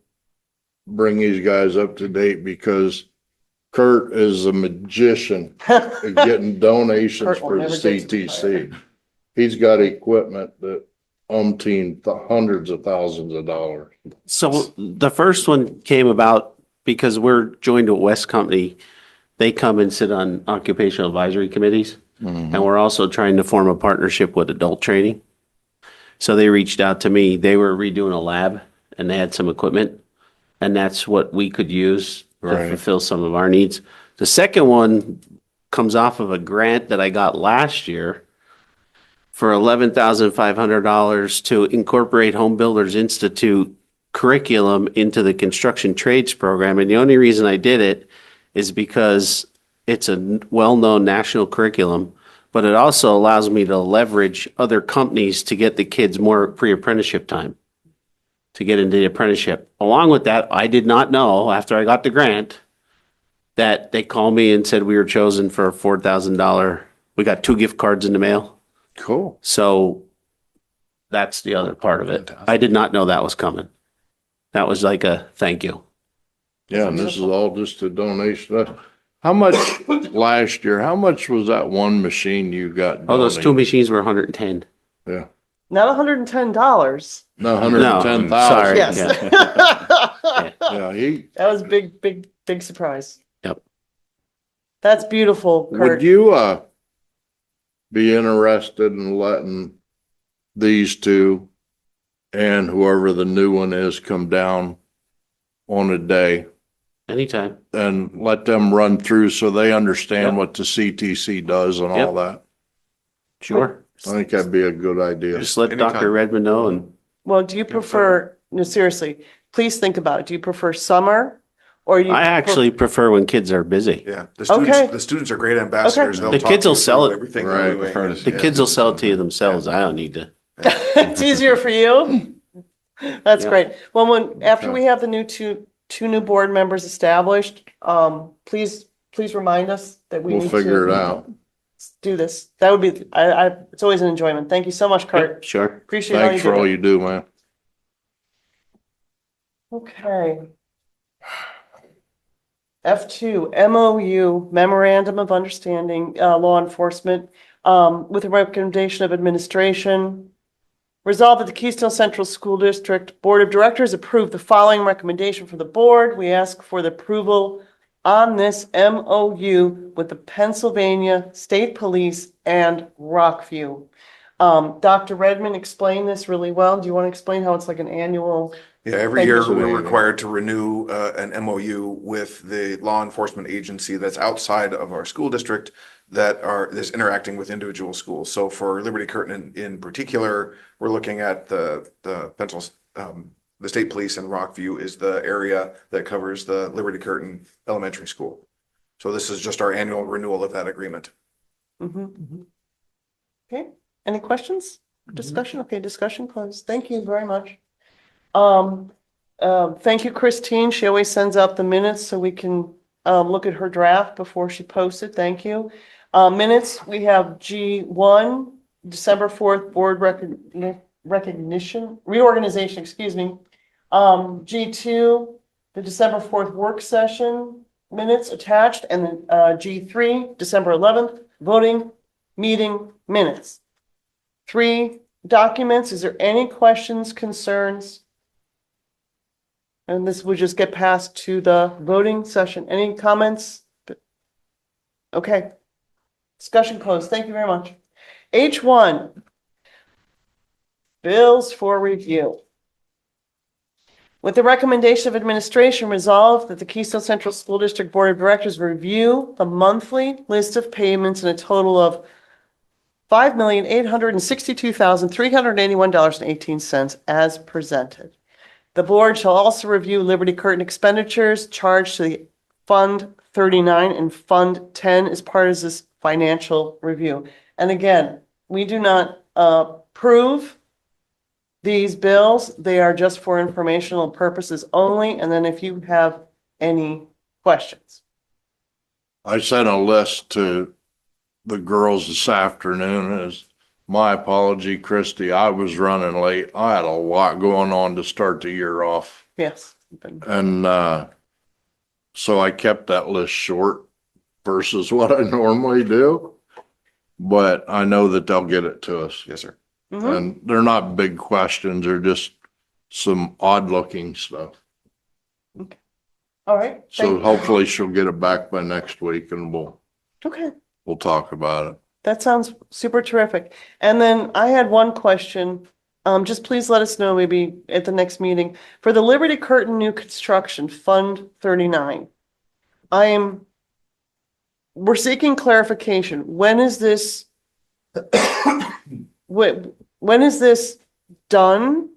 bring these guys up to date because Kurt is a magician at getting donations Kurt will for the never get to CTC. He's got equipment that hundreds of thousands of dollars. So the first one came about because we're joined with West Company. They come and sit on occupational advisory committees. Mhm. And we're also trying to form a partnership with adult training. So they reached out to me. They were redoing a lab and they had some equipment. And that's what we could use to Right. fulfill some of our needs. The second one comes off of a grant that I got last year for $11,500 to incorporate Home Builders Institute curriculum into the construction trades program. And the only reason I did it is because it's a well-known national curriculum, but it also allows me to leverage other companies to get the kids more pre-apprenticeship time to get into the apprenticeship. Along with that, I did not know after I got the grant that they called me and said we were chosen for a $4,000. We got 2 gift cards in the mail. Cool. So that's the other part of it. I did not know that was coming. That was like a thank you. Yeah, and this is all just a donation. How much last year, how much was that one machine you got? Oh, those two donated? machines were 110. Yeah, Not $110. no, 110,000. sorry. Yes. Yeah, he, That was big surprise. Yep. That's beautiful, would Kurt. you, be interested in letting these two and whoever the new one is come down on a day Anytime. and let them run through so they understand Yep. what the CTC does and all Yep. that? Sure. I think that'd be a good idea. Just let Anytime. Dr. Redmond know and Well, do you prefer, no, seriously, please think about it. Do you prefer summer or you? I actually prefer when kids are busy. Yeah, Okay. the students are great ambassadors. Okay. They'll The talk kids you will sell through it. everything Right. anyway. The kids will sell it to you themselves. I don't need to. It's easier for you? That's Yeah. great. Well, after Okay. we have the two new board members established, please remind us that we We'll need figure it to out. do this. That would be, it's always an enjoyment. Thank you so much, Kurt. Yep, sure. Appreciate all you Thanks for all do. you do, man. Okay. F2, MOU, Memorandum of Understanding, Law Enforcement, with a recommendation of administration. Resolved that the Keystone Central School District Board of Directors approve the following recommendation for the board. We ask for the approval on this MOU with the Pennsylvania State Police and Rockview. Dr. Redmond explained this really well. Do you want to explain how it's like an annual? Yeah, every Thank year you. we're required to renew an MOU with the law enforcement agency that's outside of our school district that's interacting with individual schools. So for Liberty Curtin in particular, we're looking at the state police in Rockview is the area that covers the Liberty Curtin Elementary School. So this is just our annual renewal of that agreement. Mhm. Okay, any questions? Discussion? Okay, discussion closed. Thank you very much. Thank you, Christine. She always sends out the minutes so we can look at her draft before she posts it. Thank you. Minutes, we have G1, December 4th, board reorganization, excuse me. G2, the December 4th work session minutes attached, and then G3, December 11th, voting meeting minutes. 3 documents. Is there any questions, concerns? And this would just get passed to the voting session. Any comments? Okay. Discussion closed. Thank you very much. H1. Bills for review. With the recommendation of administration resolved that the Keystone Central School District Board of Directors review the monthly list of payments in a total of $5,862,381.18 as presented. The board shall also review Liberty Curtin expenditures charged to the Fund 39 and Fund 10 as part of this financial review. And again, we do not approve these bills. They are just for informational purposes only. And then if you have any questions. I sent a list to the girls this afternoon. As my apology, Christy, I was running late. I had a lot going on to start the year off. Yes. And, so I kept that list short versus what I normally do. But I know that they'll get it to us. Yes, sir. Mhm. And they're not big questions. They're just some odd looking stuff. All right. So Thank you. hopefully she'll get it back by next week and Okay. we'll talk about it. That sounds super terrific. And then I had one question. Just please let us know maybe at the next meeting. For the Liberty Curtin New Construction, Fund 39. We're seeking clarification. When is this? When is this done?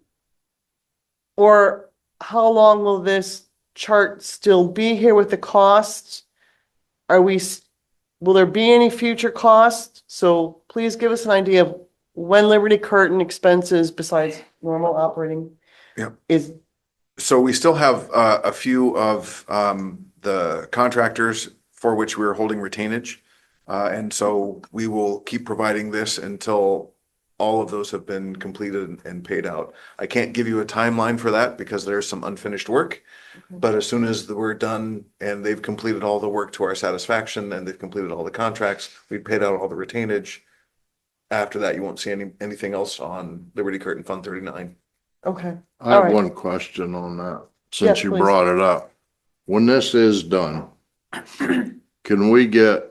Or how long will this chart still be here with the costs? Will there be any future costs? So please give us an idea of when Liberty Curtin expenses besides normal operating. Yep. Is, So we still have a few of the contractors for which we're holding retainage. And so we will keep providing this until all of those have been completed and paid out. I can't give you a timeline for that because there's some unfinished work. But as soon as we're done and they've completed all the work to our satisfaction and they've completed all the contracts, we've paid out all the retainage. After that, you won't see anything else on Liberty Curtain Fund 39. Okay, I have All right. one question on that, Yes, since you please. brought it up. When this is done, can we get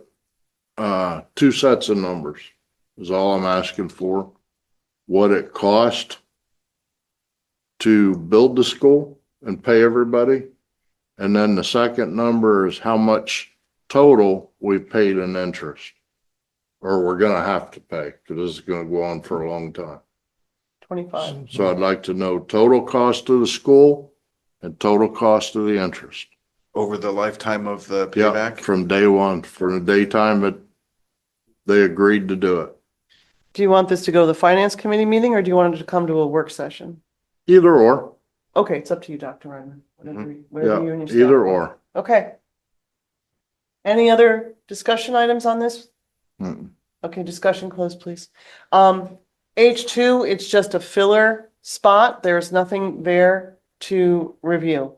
two sets of numbers? Is all I'm asking for. What it cost to build the school and pay everybody? And then the second number is how much total we've paid in interest. Or we're gonna have to pay, because this is gonna go on for a long time. 25. So I'd like to know total cost of the school and total cost of the interest. Over the lifetime of the Yeah, payback. from day one, from the daytime that they agreed to do it. Do you want this to go to the finance committee meeting or do you want it to come to a work session? Either or, Okay, it's up to you, Dr. Ryman. Whatever you yeah, and your staff either want. or. Okay. Any other discussion items on this? Mm. Okay, discussion closed, please. H2, it's just a filler spot. There's nothing there to review.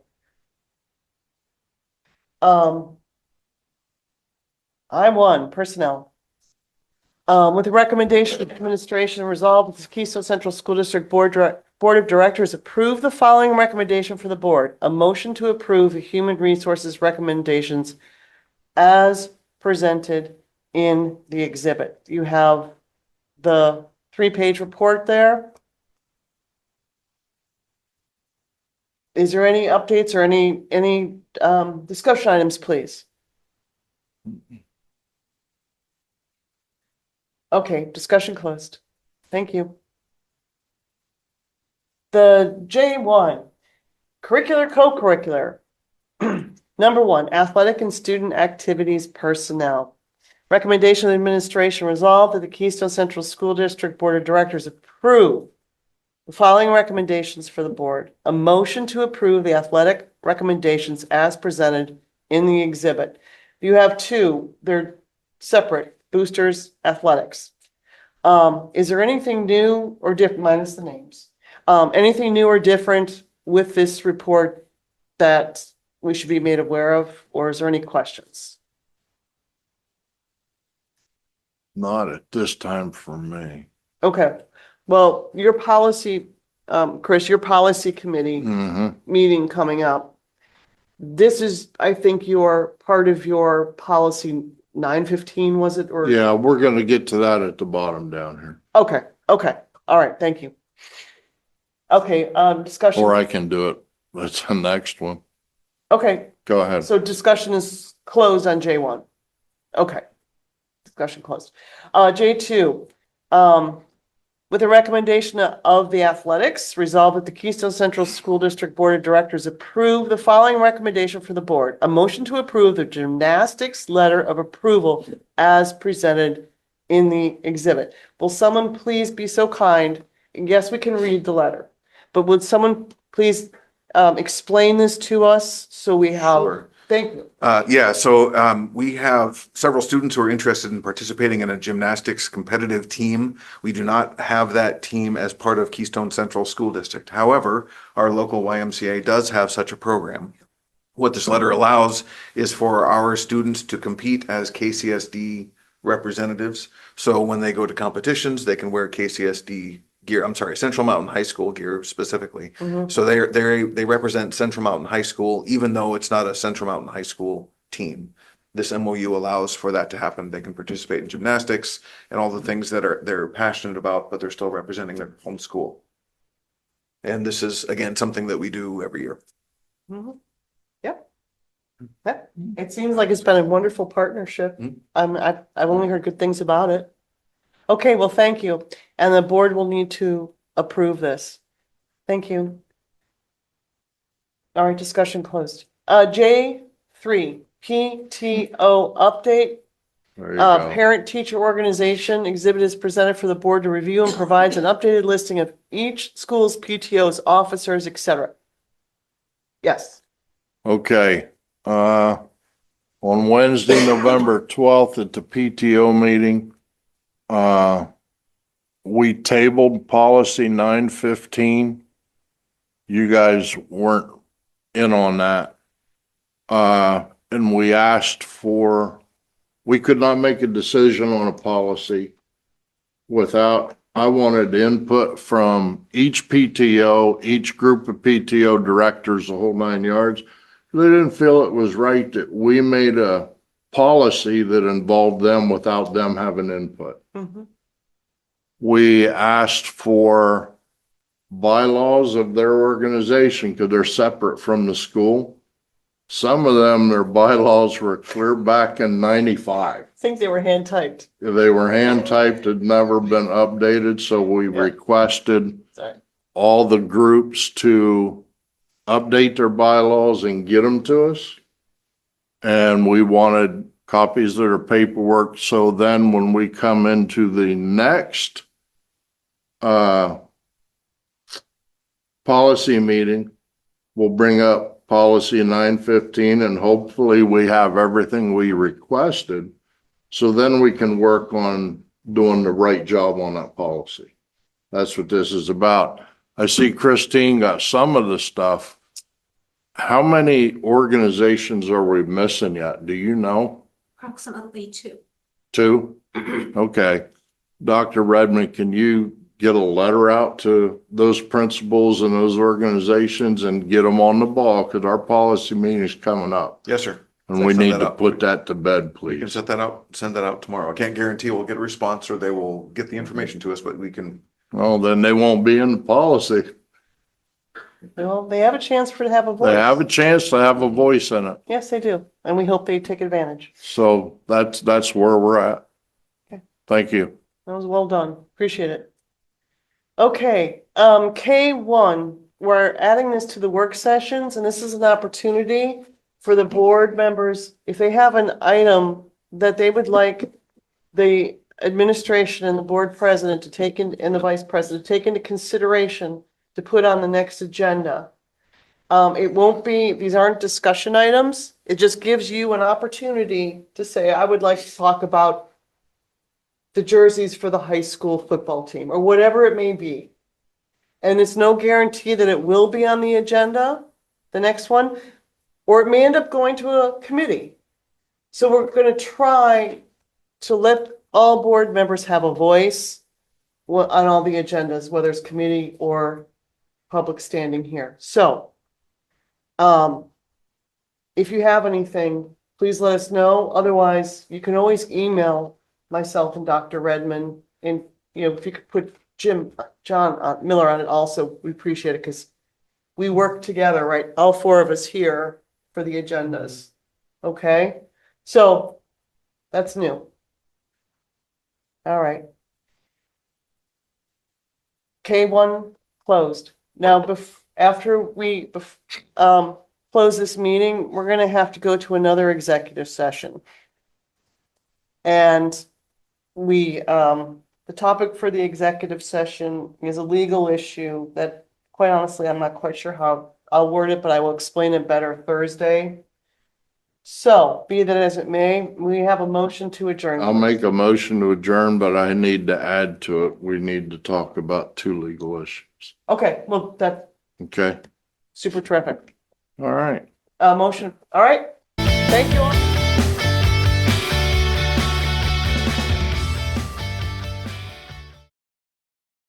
I1, personnel. With the recommendation of administration resolved, the Keystone Central School District Board of Directors approve the following recommendation for the board. A motion to approve the human resources recommendations as presented in the exhibit. You have the 3-page report there. Is there any updates or any discussion items, please? Okay, discussion closed. Thank you. The J1, curricular, co-curricular. Number 1, athletic and student activities personnel. Recommendation of the administration resolved that the Keystone Central School District Board of Directors approve the following recommendations for the board. A motion to approve the athletic recommendations as presented in the exhibit. You have two, they're separate, boosters, athletics. Is there anything new or different, minus the names? Anything new or different with this report that we should be made aware of, or is there any questions? Not at this time for me. Okay, well, your policy, Chris, your policy committee Mm-hmm. meeting coming up. This is, I think, your part of your policy 915, was it? Or Yeah, we're gonna get to that at the bottom down here, Okay, okay, all right, thank you. Okay, discussion. or I can do it. That's the next one. Okay, Go ahead. so discussion is closed on J1. Okay. Discussion closed. J2, with the recommendation of the athletics, resolved that the Keystone Central School District Board of Directors approve the following recommendation for the board. A motion to approve the gymnastics letter of approval as presented in the exhibit. Will someone please be so kind? And yes, we can read the letter, but would someone please explain this to us so we have, Sure. thank you. So we have several students who are interested in participating in a gymnastics competitive team. We do not have that team as part of Keystone Central School District. However, our local YMCA does have such a program. What this letter allows is for our students to compete as KCSD representatives. So when they go to competitions, they can wear KCSD gear, Central Mountain High School gear specifically. So they represent Central Mountain High School, even though it's not a Central Mountain High School team. This MOU allows for that to happen. They can participate in gymnastics and all the things that they're passionate about, but they're still representing their home school. And this is, again, something that we do every year. Mhm. Yep. Yep. It seems like it's been a wonderful partnership. Mhm. I've only heard good things about it. Okay, well, thank you. And the board will need to approve this. Thank you. All right, discussion closed. J3, PTO update. There you go. Parent teacher organization exhibit is presented for the board to review and provides an updated listing of each school's PTOs, officers, etc. Yes. Okay, on Wednesday, November 12th at the PTO meeting, we tabled policy 915. You guys weren't in on that. And we asked for, we could not make a decision on a policy without, I wanted input from each PTO, each group of PTO directors, the whole 9 yards. They didn't feel it was right that we made a policy that involved them without them having input. We asked for bylaws of their organization because they're separate from the school. Some of them, their bylaws were clear back in 95. I think they were hand typed. They were hand typed, had never been updated, so we requested Sorry. all the groups to update their bylaws and get them to us. And we wanted copies of their paperwork, so then when we come into the next policy meeting, we'll bring up policy 915 and hopefully we have everything we requested. So then we can work on doing the right job on that policy. That's what this is about. I see Christine got some of the stuff. How many organizations are we missing yet? Do you know? Approximately 2. 2? Okay. Dr. Redmond, can you get a letter out to those principals and those organizations and get them on the ball? Because our policy meeting is coming up. Yes, sir. And we need to put that to bed, We can please. set that out, send that out tomorrow. I can't guarantee we'll get a response or they will get the information to us, but we can. Well, then they won't be in the policy. Well, they have a chance to have a voice. They have a chance to have a voice in it. Yes, they do. And we hope they take advantage. So that's where we're at. Okay. Thank you. That was well done. Appreciate it. Okay, K1, we're adding this to the work sessions, and this is an opportunity for the board members, if they have an item that they would like the administration and the board president to take in, and the vice president to take into consideration to put on the next agenda. It won't be, these aren't discussion items. It just gives you an opportunity to say, I would like to talk about the jerseys for the high school football team, or whatever it may be. And it's no guarantee that it will be on the agenda, the next one, or it may end up going to a committee. So we're going to try to let all board members have a voice on all the agendas, whether it's committee or public standing here. So, if you have anything, please let us know. Otherwise, you can always email myself and Dr. Redmond, and, if you could put John Miller on it also, we appreciate it, because we work together, right? All 4 of us here for the agendas. Okay? So that's new. All right. K1 closed. Now, after we close this meeting, we're going to have to go to another executive session. And the topic for the executive session is a legal issue that, quite honestly, I'm not quite sure how I'll word it, but I will explain it better Thursday. So, be that as it may, we have a motion to adjourn. I'll make a motion to adjourn, but I need to add to it. We need to talk about 2 legal issues. Okay, well, that's Okay? super terrific. All right. Motion, all right. Thank you all.